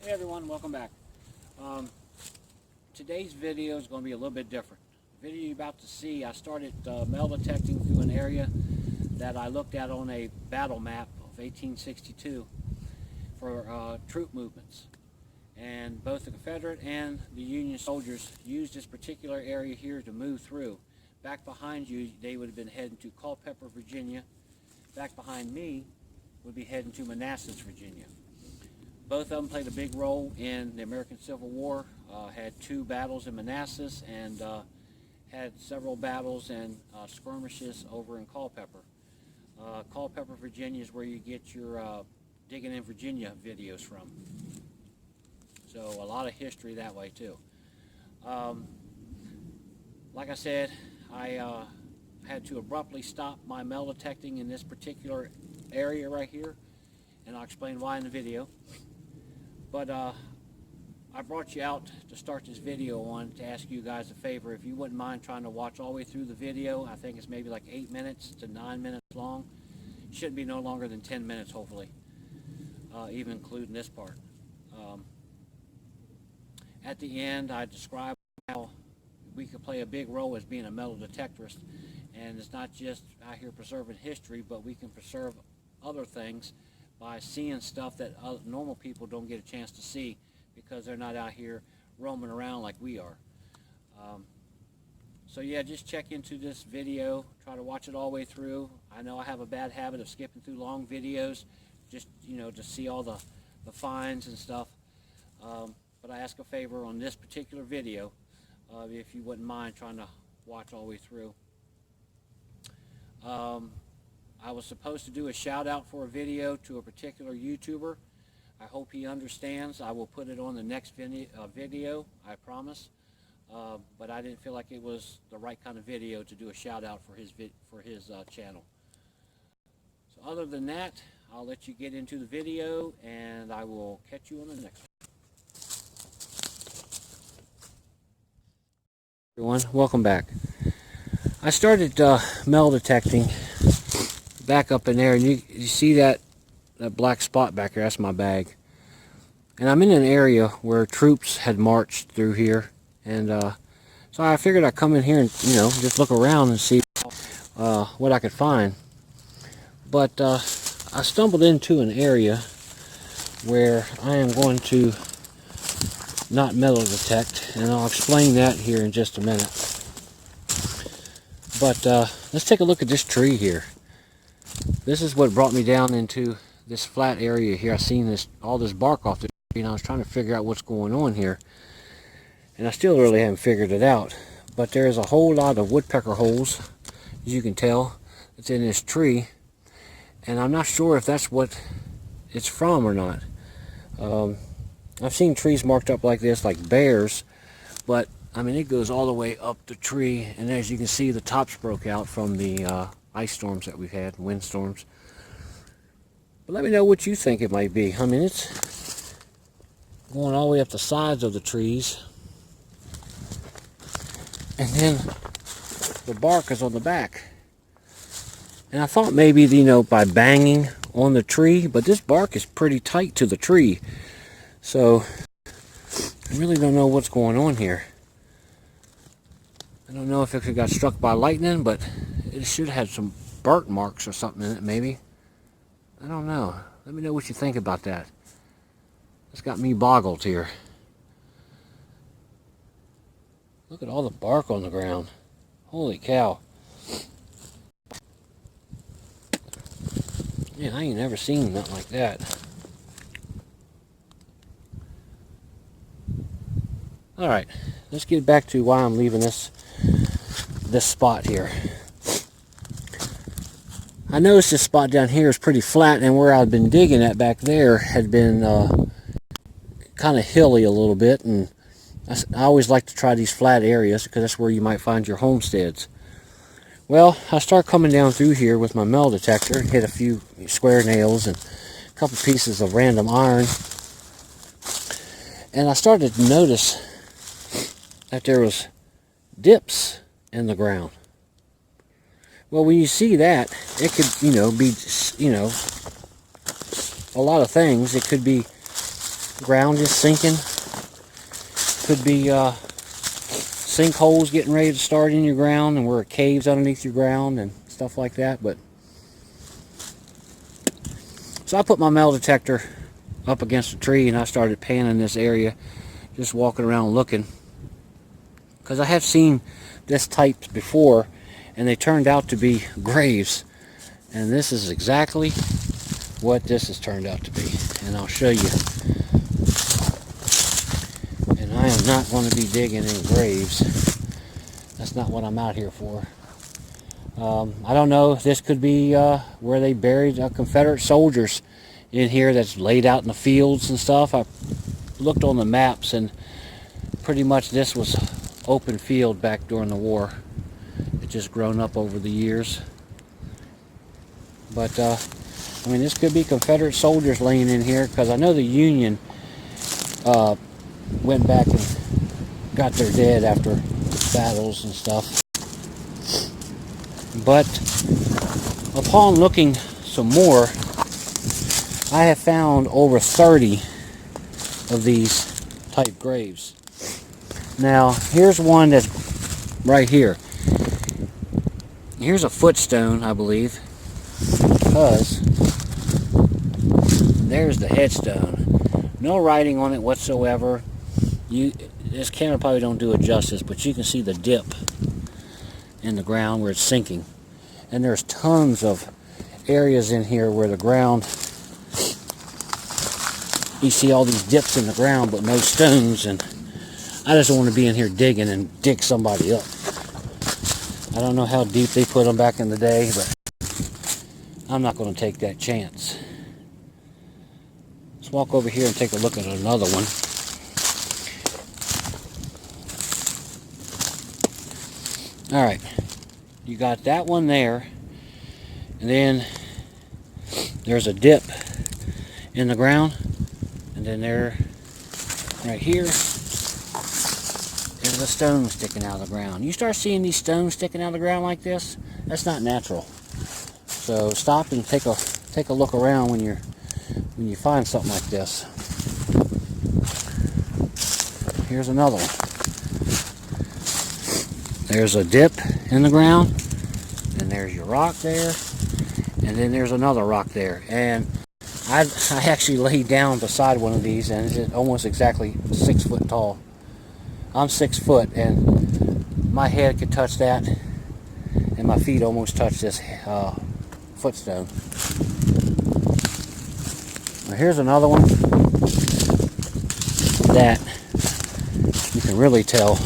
Hey everyone, welcome back. Today's video is going to be a little bit different. The video you're about to see, I started metal detecting through an area that I looked at on a battle map of 1862 for troop movements. And both the Confederate and the Union soldiers used this particular area here to move through. Back behind you, they would have been heading to Culpeper, Virginia. Back behind me would be heading to Manassas, Virginia. Both of them played a big role in the American Civil War, had 2 battles in Manassas, and had several battles and skirmishes over in Culpeper. Culpeper, Virginia is where you get your Digging in Virginia videos from. So a lot of history that way too. Like I said, I had to abruptly stop my metal detecting in this particular area right here, and I'll explain why in the video. But I brought you out to start this video on to ask you guys a favor. If you wouldn't mind trying to watch all the way through the video, I think it's maybe like 8 minutes to 9 minutes long. It shouldn't be no longer than 10 minutes, hopefully, even including this part. At the end, I describe how we could play a big role as being a metal detectorist, and it's not just out here preserving history, but we can preserve other things by seeing stuff that normal people don't get a chance to see because they're not out here roaming around like we are. So yeah, just check into this video, try to watch it all the way through. I know I have a bad habit of skipping through long videos, just to see all the finds and stuff. But I ask a favor on this particular video, if you wouldn't mind trying to watch all the way through. I was supposed to do a shout out for a video to a particular YouTuber. I hope he understands. I will put it on the next video, I promise. But I didn't feel like it was the right kind of video to do a shout out for his channel. So other than that, I'll let you get into the video, and I will catch you on the next one. Everyone, welcome back. I started metal detecting back up in there, and you see that black spot back there. That's my bag, and I'm in an area where troops had marched through here, and so I figured I'd come in here and just look around and see what I could find. But I stumbled into an area where I am going to not metal detect, and I'll explain that here in just a minute. But let's take a look at this tree here. This is what brought me down into this flat area here. I seen all this bark off the tree, and I was trying to figure out what's going on here, and I still really haven't figured it out. But there's a whole lot of woodpecker holes, as you can tell, that's in this tree, and I'm not sure if that's what it's from or not. I've seen trees marked up like this, like bears, but I mean, it goes all the way up the tree, and as you can see, the tops broke out from the ice storms that we've had, windstorms. But let me know what you think it might be. I mean, it's going all the way up the sides of the trees, and then the bark is on the back. And I thought maybe, by banging on the tree, but this bark is pretty tight to the tree. So I really don't know what's going on here. I don't know if it got struck by lightning, but it should have some burnt marks or something in it, maybe. I don't know. Let me know what you think about that. It's got me boggled here. Look at all the bark on the ground. Holy cow. Man, I ain't never seen nothing like that. Alright, let's get back to why I'm leaving this spot here. I noticed this spot down here is pretty flat, and where I'd been digging at back there had been kind of hilly a little bit, and I always like to try these flat areas because that's where you might find your homesteads. Well, I start coming down through here with my metal detector and hit a few square nails and a couple pieces of random iron, and I started to notice that there was dips in the ground. Well, when you see that, it could, be, a lot of things. It could be, Ground just sinking. Could be sinkholes getting ready to start in your ground, and where caves underneath your ground and stuff like that. But so I put my metal detector up against a tree and I started panning this area, just walking around looking, because I have seen this type before and they turned out to be graves, and this is exactly what this has turned out to be, and I'll show you. And I am not going to be digging in graves. That's not what I'm out here for. I don't know if this could be where they buried Confederate soldiers in here that's laid out in the fields and stuff. I looked on the maps and pretty much this was open field back during the war. It's just grown up over the years. But I mean, this could be Confederate soldiers laying in here, because I know the Union went back and got their dead after battles and stuff. But upon looking some more, I have found over 30 of these type graves. Now, here's one that's right here. Here's a footstone, I believe, because there's the headstone. No writing on it whatsoever. This camera probably don't do it justice, but you can see the dip in the ground where it's sinking. And there's tons of areas in here where the ground, you see all these dips in the ground but no stones, and I just don't want to be in here digging and dig somebody up. I don't know how deep they put them back in the day, but I'm not going to take that chance. Let's walk over here and take a look at another one. Alright, you got that one there, and then there's a dip in the ground, and then there, right here, there's a stone sticking out of the ground. You start seeing these stones sticking out of the ground like this, that's not natural. So stop and take a look around when you find something like this. Here's another one. There's a dip in the ground, and there's your rock there, and then there's another rock there. And I actually laid down beside one of these, and it's almost exactly 6 foot tall. I'm 6 foot, and my head could touch that, and my feet almost touch this footstone. Now here's another one that you can really tell.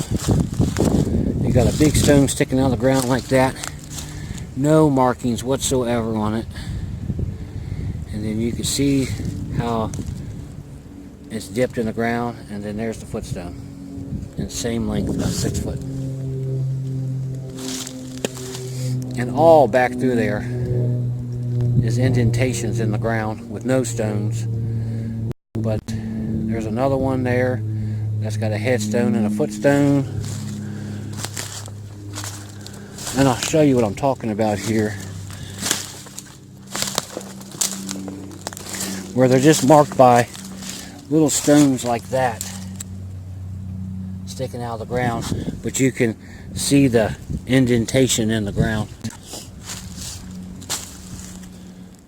You got a big stone sticking out of the ground like that, no markings whatsoever on it, and then you can see how it's dipped in the ground, and then there's the footstone, and same length, about 6 foot. And all back through there is indentations in the ground with no stones. But there's another one there that's got a headstone and a footstone. And I'll show you what I'm talking about here, where they're just marked by little stones like that sticking out of the ground, but you can see the indentation in the ground.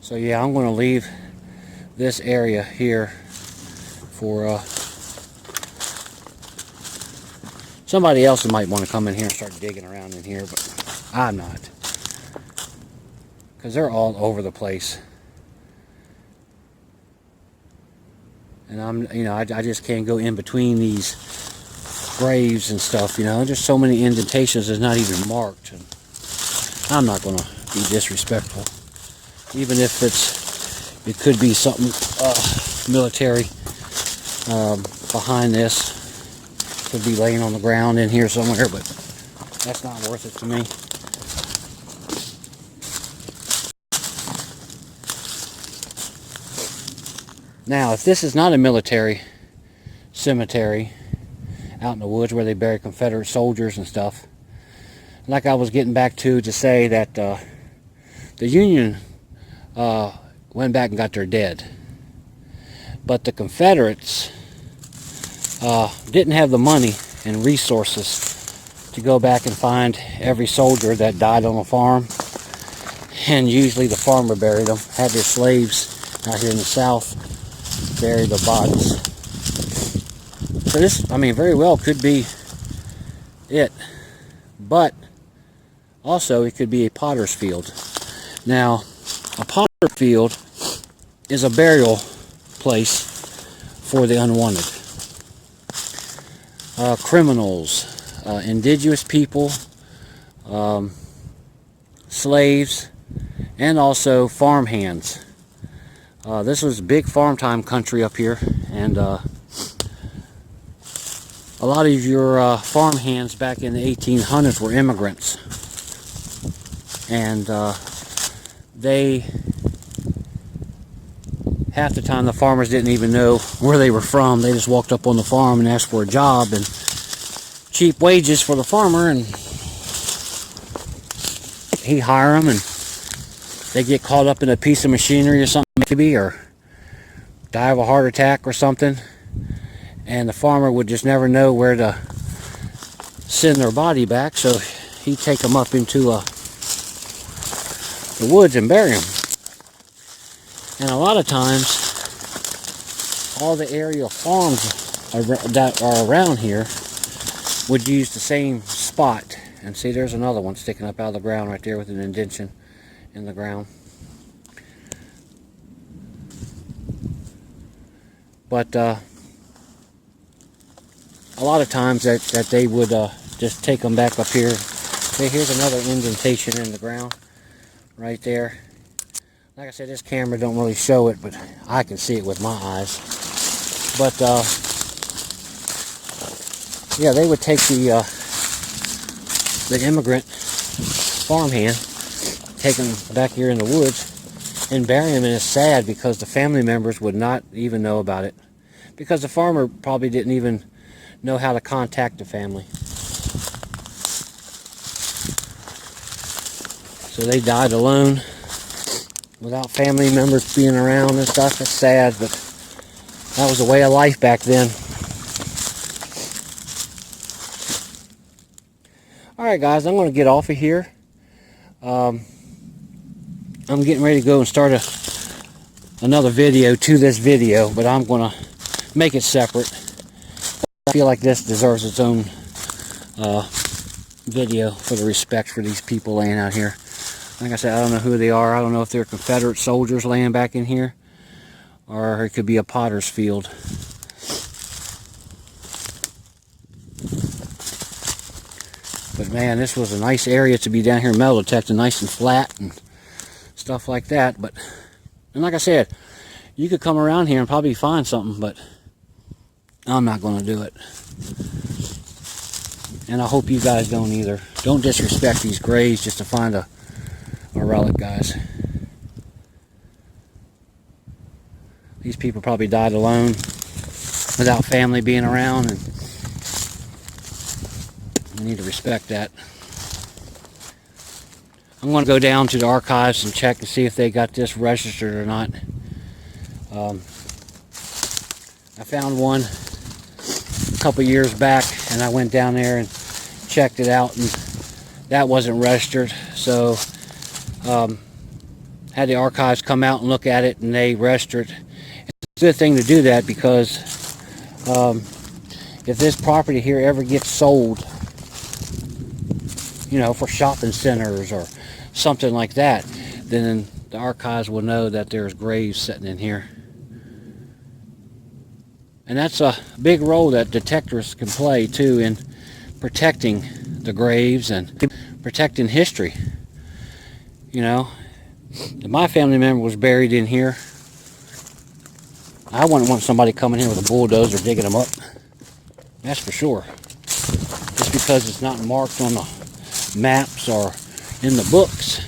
So yeah, I'm going to leave this area here for somebody else who might want to come in here and start digging around in here, but I'm not, because they're all over the place, and I just can't go in between these graves and stuff. There's so many indentations that's not even marked, and I'm not going to be disrespectful, even if it could be something military behind this. Could be laying on the ground in here somewhere, but that's not worth it to me. Now, if this is not a military cemetery out in the woods where they bury Confederate soldiers and stuff, like I was getting back to say that the Union went back and got their dead, but the Confederates didn't have the money and resources to go back and find every soldier that died on a farm. And usually the farmer buried them. Had their slaves out here in the South bury the bodies. So this, I mean, very well could be it. But also it could be a potter's field. Now, a potter's field is a burial place for the unwanted. Criminals, indigenous people, slaves, and also farmhands. This was big farm time country up here, and a lot of your farmhands back in the 1800s were immigrants, and they, half the time the farmers didn't even know where they were from. They just walked up on the farm and asked for a job and cheap wages for the farmer, and he'd hire them, and they get caught up in a piece of machinery or something maybe, or die of a heart attack or something, and the farmer would just never know where to send their body back, so he'd take them up into the woods and bury them. And a lot of times all the area farms that are around here would use the same spot. And see, there's another one sticking up out of the ground right there with an indentation in the ground. But a lot of times that they would just take them back up here. See, here's another indentation in the ground right there. Like I said, this camera don't really show it, but I can see it with my eyes. But yeah, they would take the immigrant farmhand, take him back here in the woods and bury him, and it's sad because the family members would not even know about it, because the farmer probably didn't even know how to contact the family. So they died alone without family members being around and stuff. It's sad, but that was the way of life back then. Alright guys, I'm going to get off of here. I'm getting ready to go and start another video to this video, but I'm going to make it separate. I feel like this deserves its own video for the respect for these people laying out here. Like I said, I don't know who they are. I don't know if they're Confederate soldiers laying back in here, or it could be a potter's field. But man, this was a nice area to be down here metal detecting, nice and flat and stuff like that. But, and like I said, you could come around here and probably find something, but I'm not going to do it. And I hope you guys don't either. Don't disrespect these graves just to find a relic, guys. These people probably died alone without family being around, and we need to respect that. I'm going to go down to the archives and check to see if they got this registered or not. I found one a couple years back, and I went down there and checked it out, and that wasn't registered. So had the archives come out and look at it, and they registered. It's a good thing to do that, because if this property here ever gets sold, you know, for shopping centers or something like that, then the archives will know that there's graves sitting in here. And that's a big role that detectives can play too in protecting the graves and protecting history. You know, if my family member was buried in here, I wouldn't want somebody coming in with a bulldozer digging them up. That's for sure. Just because it's not marked on the maps or in the books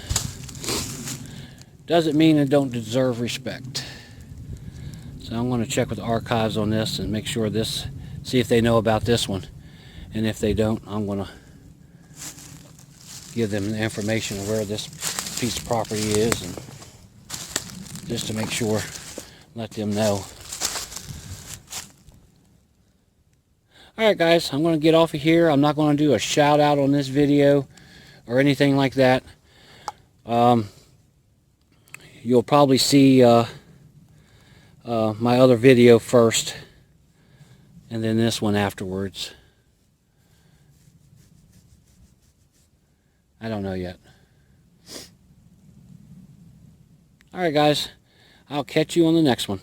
doesn't mean it don't deserve respect. So I'm going to check with the archives on this and make sure this, see if they know about this one. And if they don't, I'm going to give them the information of where this piece of property is, and just to make sure, let them know. Alright guys, I'm going to get off of here. I'm not going to do a shout out on this video or anything like that. You'll probably see my other video first, and then this one afterwards. I don't know yet. Alright guys, I'll catch you on the next one.